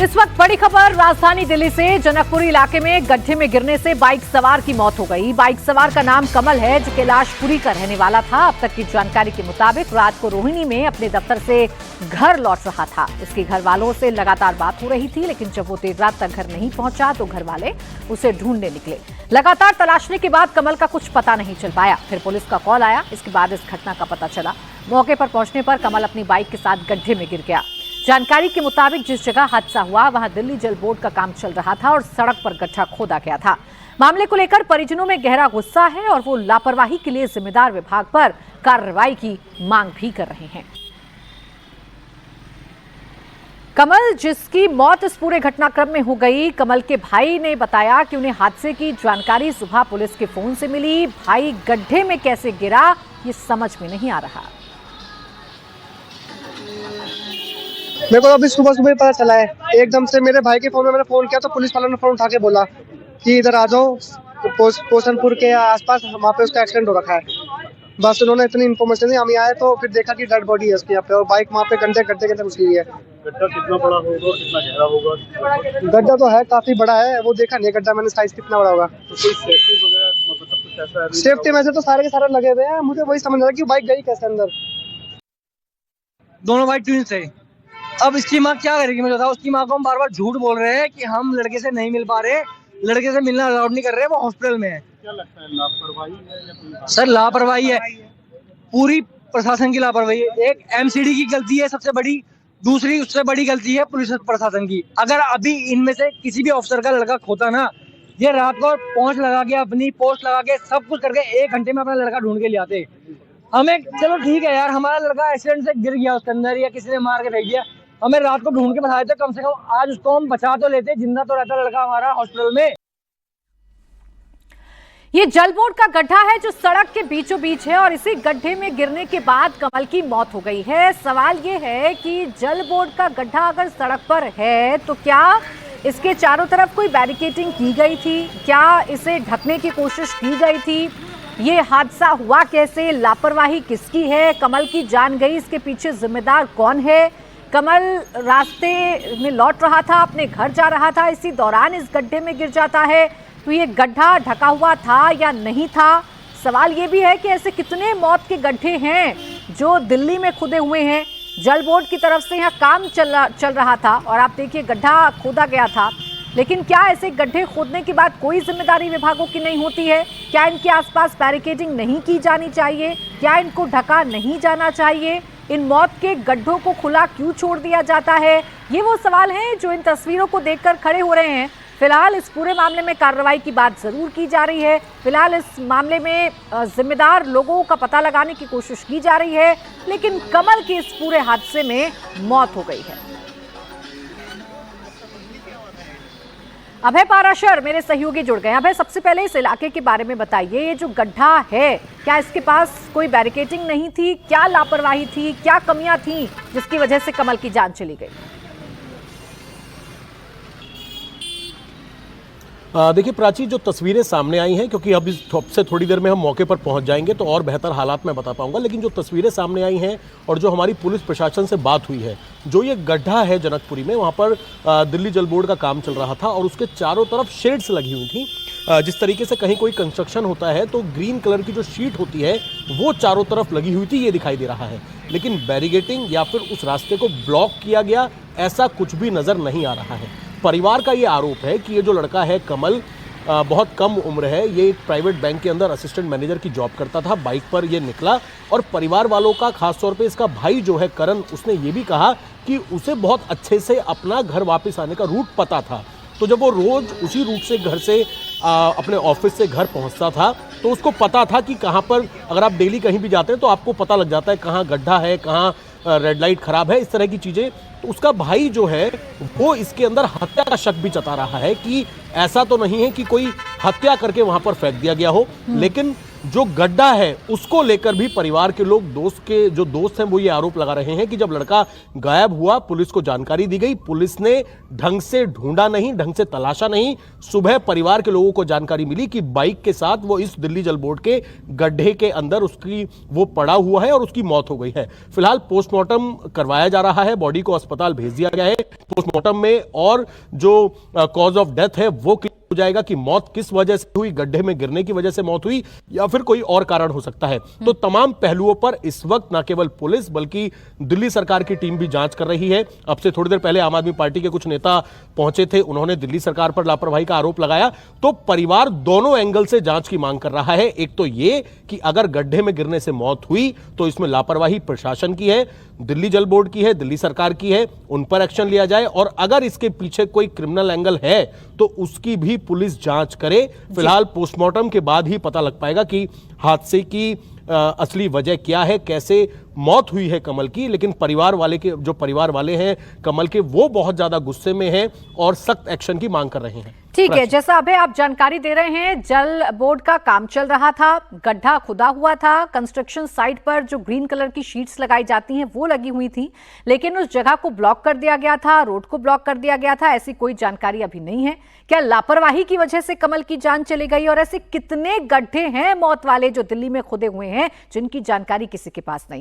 इस वक्त बड़ी खबर राजधानी दिल्ली से। जनकपुरी इलाके में गड्ढे में गिरने से बाइक सवार की मौत हो गई। बाइक सवार का नाम कमल है, जो कैलाशपुरी का रहने वाला था। अब तक की जानकारी के मुताबिक रात को रोहिणी में अपने दफ्तर से घर लौट रहा था। इसके घर वालों से लगातार बात हो रही थी, लेकिन जब वो देर रात तक घर नहीं पहुंचा तो घर वाले उसे ढूंढने निकले। लगातार तलाशने के बाद कमल का कुछ पता नहीं चल पाया। फिर पुलिस का कॉल आया। इसके बाद इस घटना का पता चला। मौके पर पहुंचने पर कमल अपनी बाइक के साथ गड्ढे में गिर गया। जानकारी के मुताबिक जिस जगह हादसा हुआ वहां दिल्ली जल बोर्ड का काम चल रहा था और सड़क पर गड्ढा खोदा गया था। मामले को लेकर परिजनों में गहरा गुस्सा है और वो लापरवाही के लिए जिम्मेदार विभाग पर कार्रवाई की मांग भी कर रहे हैं। कमल, जिसकी मौत इस पूरे घटनाक्रम में हो गई, कमल के भाई ने बताया कि उन्हें हादसे की जानकारी सुबह पुलिस के फोन से मिली। भाई गड्ढे में कैसे गिरा ये समझ में नहीं आ रहा। मेरे को अभी सुबह सुबह पता चला है। एकदम से मेरे भाई के फोन में मैंने फोन किया तो पुलिस वालों ने फोन उठा के बोला कि इधर आ जाओ, पोषणपुर के आसपास वहाँ पे उसका एक्सीडेंट हो रखा है। बस उन्होंने इतनी इन्फॉर्मेशन दी। हम आए तो फिर देखा कि डेड बॉडी है उसकी यहाँ पे और बाइक वहाँ पे गड्ढे के अंदर घुसी हुई है। गड्ढा कितना बड़ा होगा, कितना गहरा होगा? गड्ढा तो है काफी बड़ा है, वो देखा नहीं गड्ढा मैंने, साइज कितना बड़ा होगा। तो कोई सेफ्टी वगैरह मतलब कुछ ऐसा है? सेफ्टी में से तो सारे के सारे लगे हुए हैं। मुझे वही समझ रहा है कि बाइक गई कैसे अंदर। दोनों भाई ट्विंस है। अब इसकी माँ क्या करेगी मुझे बताओ। उसकी माँ को हम बार बार झूठ बोल रहे हैं कि हम लड़के से नहीं मिल पा रहे, लड़के से मिलना अलाउड नहीं कर रहे, वो हॉस्पिटल में है। क्या लगता है, लापरवाही है या कोई? सर लापरवाही है, पूरी प्रशासन की लापरवाही है। एक एमसीडी की गलती है सबसे बड़ी, दूसरी उससे बड़ी गलती है पुलिस प्रशासन की। अगर अभी इनमें से किसी भी ऑफिसर का लड़का खोता ना, ये रात को पहुंच लगा के अपनी पोस्ट लगा के सब कुछ करके 1 घंटे में अपना लड़का ढूंढ के ले आते। हमें चलो ठीक है यार, हमारा लड़का एक्सीडेंट से गिर गया उसके अंदर या किसी ने मार के फेंक दिया, हमें रात को ढूंढ के बताए थे, कम से कम आज उसको हम बचा तो लेते, जिंदा तो रहता लड़का हमारा हॉस्पिटल में। ये जल बोर्ड का गड्ढा है जो सड़क के बीचों बीच है और इसी गड्ढे में गिरने के बाद कमल की मौत हो गई है। सवाल ये है कि जल बोर्ड का गड्ढा अगर सड़क पर है तो क्या इसके चारों तरफ कोई बैरिकेडिंग की गई थी? क्या इसे ढकने की कोशिश की गई थी? ये हादसा हुआ कैसे? लापरवाही किसकी है? कमल की जान गई, इसके पीछे जिम्मेदार कौन है? कमल रास्ते में लौट रहा था, अपने घर जा रहा था, इसी दौरान इस गड्ढे में गिर जाता है। तो ये गड्ढा ढका हुआ था या नहीं था? सवाल ये भी है कि ऐसे कितने मौत के गड्ढे हैं जो दिल्ली में खुदे हुए हैं। जल बोर्ड की तरफ से यहाँ काम चल रहा था और आप देखिए गड्ढा खोदा गया था, लेकिन क्या ऐसे गड्ढे खोदने के बाद कोई जिम्मेदारी विभागों की नहीं होती है? क्या इनके आसपास बैरिकेडिंग नहीं की जानी चाहिए? क्या इनको ढका नहीं जाना चाहिए? इन मौत के गड्ढों को खुला क्यों छोड़ दिया जाता है? ये वो सवाल हैं जो इन तस्वीरों को देखकर खड़े हो रहे हैं। फिलहाल इस पूरे मामले में कार्रवाई की बात जरूर की जा रही है। फिलहाल इस मामले में जिम्मेदार लोगों का पता लगाने की कोशिश की जा रही है, लेकिन कमल की इस पूरे हादसे में मौत हो गई है। अभय पाराशर मेरे सहयोगी जुड़ गए। अभय, सबसे पहले इस इलाके के बारे में बताइए। ये जो गड्ढा है, क्या इसके पास कोई बैरिकेडिंग नहीं थी? क्या लापरवाही थी? क्या कमियां थी जिसकी वजह से कमल की जान चली गई? देखिए प्राची, जो तस्वीरें सामने आई हैं, क्योंकि अब से थोड़ी देर में हम मौके पर पहुंच जाएंगे तो और बेहतर हालात में बता पाऊंगा, लेकिन जो तस्वीरें सामने आई हैं और जो हमारी पुलिस प्रशासन से बात हुई है, जो ये गड्ढा है जनकपुरी में, वहाँ पर दिल्ली जल बोर्ड का काम चल रहा था और उसके चारों तरफ शेड्स लगी हुई थी। जिस तरीके से कहीं कोई कंस्ट्रक्शन होता है तो ग्रीन कलर की जो शीट होती है वो चारों तरफ लगी हुई थी, ये दिखाई दे रहा है। लेकिन बैरिकेडिंग या फिर उस रास्ते को ब्लॉक किया गया, ऐसा कुछ भी नज़र नहीं आ रहा है। परिवार का ये आरोप है कि ये जो लड़का है कमल, बहुत कम उम्र है, ये एक प्राइवेट बैंक के अंदर असिस्टेंट मैनेजर की जॉब करता था। बाइक पर ये निकला और परिवार वालों का, खासतौर पे इसका भाई जो है करण, उसने ये भी कहा कि उसे बहुत अच्छे से अपना घर वापस आने का रूट पता था। तो जब वो रोज़ उसी रूट से घर से अपने ऑफिस से घर पहुंचता था तो उसको पता था कि कहाँ पर, अगर आप डेली कहीं भी जाते हैं तो आपको पता लग जाता है कहाँ गड्ढा है, कहाँ रेड लाइट खराब है, इस तरह की चीज़ें। तो उसका भाई जो है वो इसके अंदर हत्या का शक भी जता रहा है कि ऐसा तो नहीं है कि कोई हत्या करके वहाँ पर फेंक दिया गया हो, लेकिन जो गड्ढा है उसको लेकर भी परिवार के लोग, जो दोस्त हैं वो ये आरोप लगा रहे हैं कि जब लड़का गायब हुआ पुलिस को जानकारी दी गई, पुलिस ने ढंग से ढूंढा नहीं, ढंग से तलाशा नहीं। सुबह परिवार के लोगों को जानकारी मिली कि बाइक के साथ वो इस दिल्ली जल बोर्ड के गड्ढे के अंदर उसकी वो पड़ा हुआ है और उसकी मौत हो गई है। फिलहाल पोस्टमार्टम करवाया जा रहा है, बॉडी को अस्पताल भेज दिया गया है। पोस्टमार्टम में और जो कॉज ऑफ डेथ है वो हो जाएगा कि मौत किस वजह से हुई, गड्ढे में गिरने की वजह से मौत हुई या फिर कोई और कारण हो सकता है। तो तमाम पहलुओं पर इस वक्त न केवल पुलिस बल्कि दिल्ली सरकार की टीम भी जांच कर रही है। अब से थोड़ी देर पहले आम आदमी पार्टी के कुछ नेता पहुंचे थे, उन्होंने दिल्ली सरकार पर लापरवाही का आरोप लगाया। तो परिवार दोनों एंगल से जांच की मांग कर रहा है। एक तो ये कि अगर गड्ढे में गिरने से मौत हुई तो इसमें लापरवाही प्रशासन की है, दिल्ली जल बोर्ड की है, दिल्ली सरकार की है, उन पर एक्शन लिया जाए। और अगर इसके पीछे कोई क्रिमिनल एंगल है तो उसकी भी पुलिस जांच करे। फिलहाल पोस्टमार्टम के बाद ही पता लग पाएगा कि हादसे की असली वजह क्या है, कैसे मौत हुई है कमल की। लेकिन परिवार वाले हैं कमल के, वो बहुत ज्यादा गुस्से में हैं और सख्त एक्शन की मांग कर रहे हैं। ठीक है, जैसा अभी आप जानकारी दे रहे हैं, जल बोर्ड का काम चल रहा था, गड्ढा खुदा हुआ था, कंस्ट्रक्शन साइट पर जो ग्रीन कलर की शीट्स लगाई जाती हैं वो लगी हुई थी, लेकिन उस जगह को ब्लॉक कर दिया गया था, रोड को ब्लॉक कर दिया गया था। ऐसी कोई जानकारी अभी नहीं है। क्या लापरवाही की वजह से कमल की जान चली गई? और ऐसे कितने गड्ढे हैं मौत वाले जो दिल्ली में खुदे हुए हैं जिनकी जानकारी किसी के पास नहीं है?